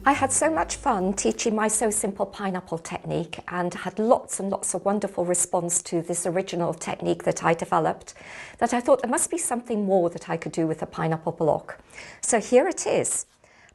I had so much fun teaching my So Simple Pineapple technique and had lots and lots of wonderful response to this original technique that I developed, that I thought there must be something more that I could do with a pineapple block. So here it is,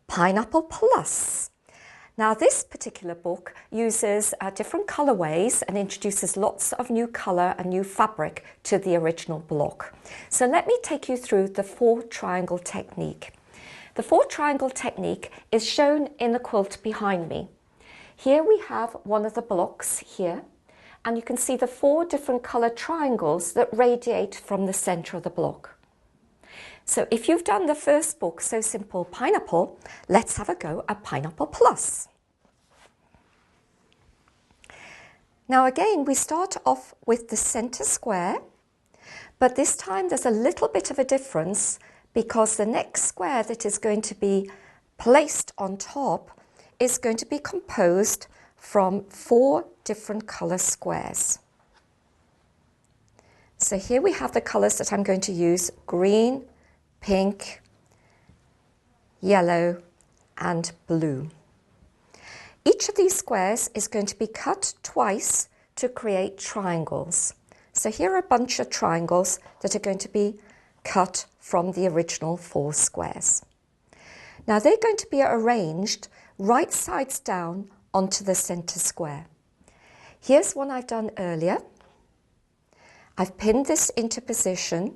Pineapple Plus. Now this particular book uses different colorways and introduces lots of new color and new fabric to the original block. So let me take you through the 4-triangle technique. The 4-triangle technique is shown in the quilt behind me. Here we have one of the blocks here, and you can see the 4 different colored triangles that radiate from the center of the block. So if you've done the first book, So Simple Pineapple, let's have a go at Pineapple Plus. Now again, we start off with the center square, but this time there's a little bit of a difference because the next square that is going to be placed on top is going to be composed from 4 different color squares. So here we have the colors that I'm going to use: green, pink, yellow, and blue. Each of these squares is going to be cut twice to create triangles. So here are a bunch of triangles that are going to be cut from the original 4 squares. Now they're going to be arranged right sides down onto the center square. Here's one I've done earlier. I've pinned this into position,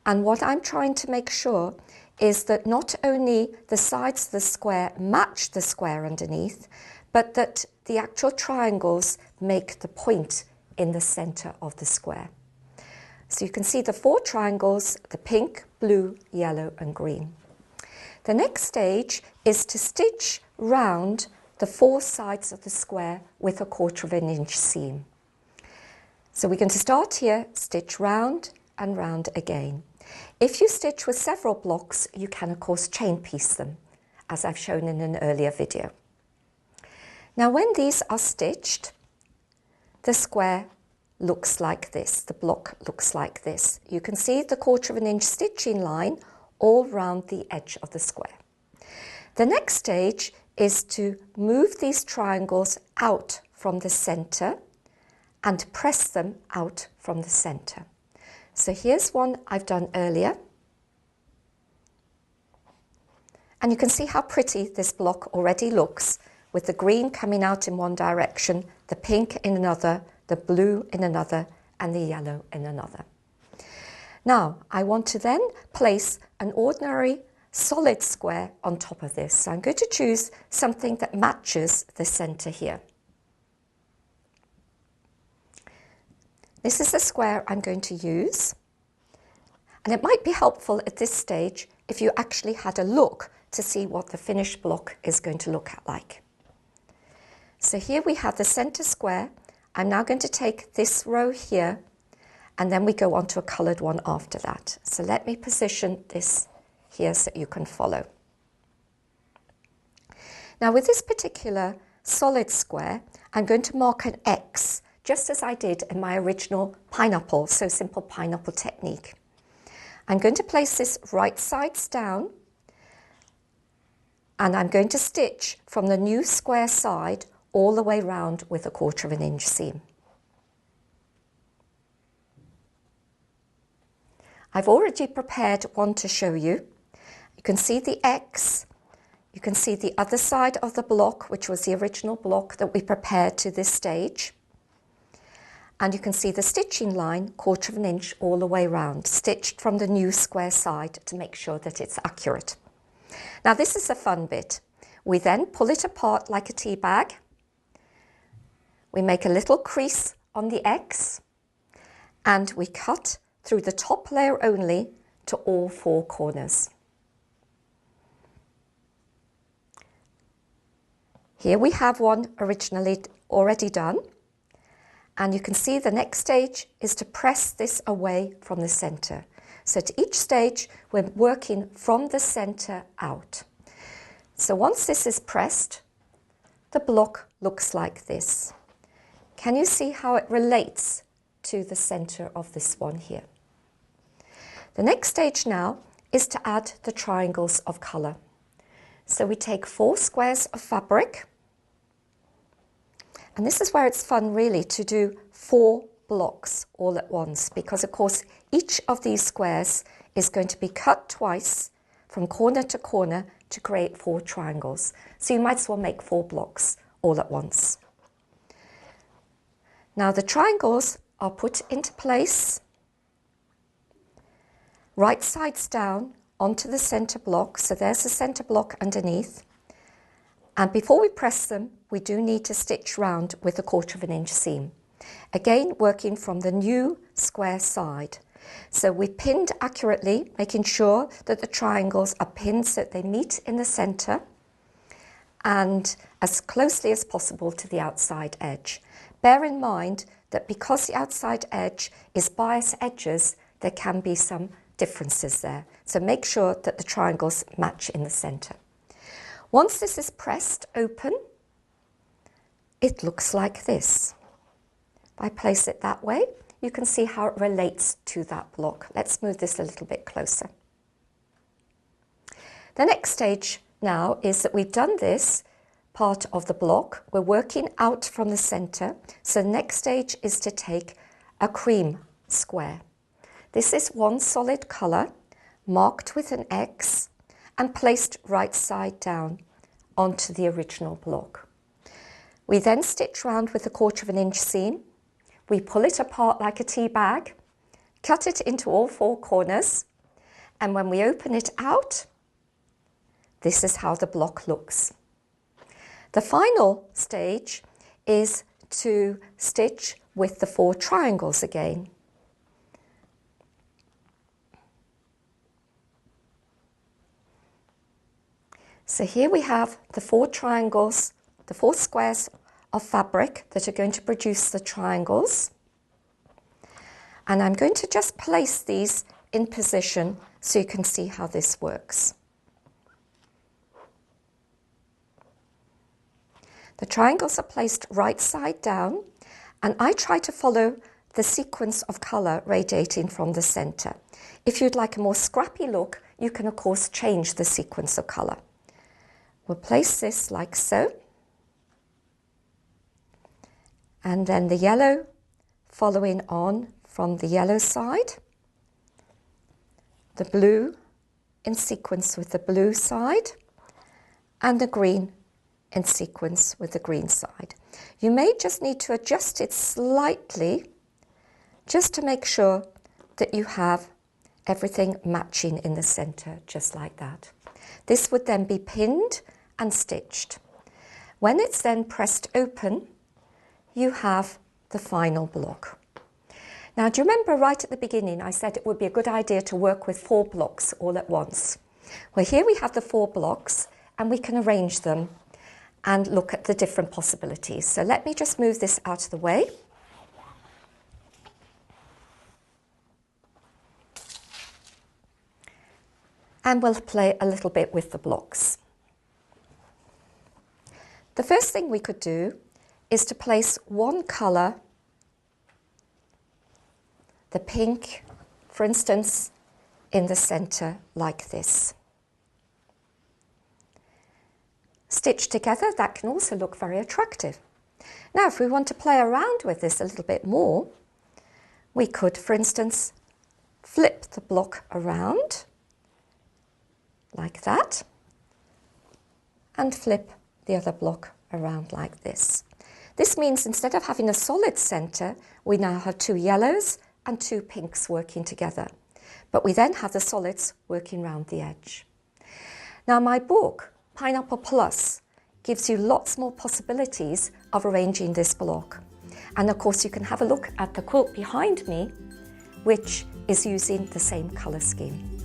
and what I'm trying to make sure is that not only the sides of the square match the square underneath, but that the actual triangles make the point in the center of the square. So you can see the 4 triangles, the pink, blue, yellow, and green. The next stage is to stitch round the 4 sides of the square with a 1/4 inch seam. So we're going to start here, stitch round and round again. If you stitch with several blocks, you can of course chain piece them, as I've shown in an earlier video. Now when these are stitched, the square looks like this, the block looks like this. You can see the 1/4 inch stitching line all round the edge of the square. The next stage is to move these triangles out from the center and press them out from the center. So here's one I've done earlier. And you can see how pretty this block already looks, with the green coming out in one direction, the pink in another, the blue in another, and the yellow in another. Now, I want to then place an ordinary solid square on top of this. So I'm going to choose something that matches the center here. This is the square I'm going to use. And it might be helpful at this stage if you actually had a look to see what the finished block is going to look like. So here we have the center square. I'm now going to take this row here, and then we go on to a colored one after that. So let me position this here so you can follow. Now with this particular solid square, I'm going to mark an X, just as I did in my original pineapple, So Simple Pineapple technique. I'm going to place this right sides down, and I'm going to stitch from the new square side all the way round with a 1/4 inch seam. I've already prepared one to show you. You can see the X, you can see the other side of the block, which was the original block that we prepared to this stage. And you can see the stitching line, 1/4 inch all the way round, stitched from the new square side to make sure that it's accurate. Now this is the fun bit. We then pull it apart like a tea bag. We make a little crease on the X, and we cut through the top layer only to all 4 corners. Here we have one originally already done, and you can see the next stage is to press this away from the center. So to each stage, we're working from the center out. So once this is pressed, the block looks like this. Can you see how it relates to the center of this one here? The next stage now is to add the triangles of color. So we take 4 squares of fabric, and this is where it's fun really to do 4 blocks all at once, because of course each of these squares is going to be cut twice from corner to corner to create 4 triangles. So you might as well make 4 blocks all at once. Now the triangles are put into place, right sides down onto the center block. So there's the center block underneath. And before we press them, we do need to stitch round with a 1/4 inch seam. Again, working from the new square side. So we pinned accurately, making sure that the triangles are pinned so that they meet in the center and as closely as possible to the outside edge. Bear in mind that because the outside edge is bias edges, there can be some differences there. So make sure that the triangles match in the center. Once this is pressed open, it looks like this. If I place it that way, you can see how it relates to that block. Let's move this a little bit closer. The next stage now is that we've done this part of the block. We're working out from the center. So the next stage is to take a cream square. This is one solid color marked with an X and placed right side down onto the original block. We then stitch round with a 1/4 inch seam. We pull it apart like a tea bag, cut it into all 4 corners, and when we open it out, this is how the block looks. The final stage is to stitch with the 4 triangles again. So here we have the 4 triangles, the 4 squares of fabric that are going to produce the triangles. And I'm going to just place these in position so you can see how this works. The triangles are placed right side down, and I try to follow the sequence of color radiating from the center. If you'd like a more scrappy look, you can of course change the sequence of color. We'll place this like so. And then the yellow following on from the yellow side. The blue in sequence with the blue side. And the green in sequence with the green side. You may just need to adjust it slightly just to make sure that you have everything matching in the center, just like that. This would then be pinned and stitched. When it's then pressed open, you have the final block. Now, do you remember right at the beginning I said it would be a good idea to work with 4 blocks all at once? Well, here we have the 4 blocks and we can arrange them and look at the different possibilities. So let me just move this out of the way. And we'll play a little bit with the blocks. The first thing we could do is to place one color, the pink, for instance, in the center like this. Stitched together, that can also look very attractive. Now, if we want to play around with this a little bit more, we could, for instance, flip the block around like that and flip the other block around like this. This means instead of having a solid center, we now have 2 yellows and 2 pinks working together. But we then have the solids working around the edge. Now, my book, Pineapple Plus, gives you lots more possibilities of arranging this block. And of course, you can have a look at the quilt behind me, which is using the same color scheme.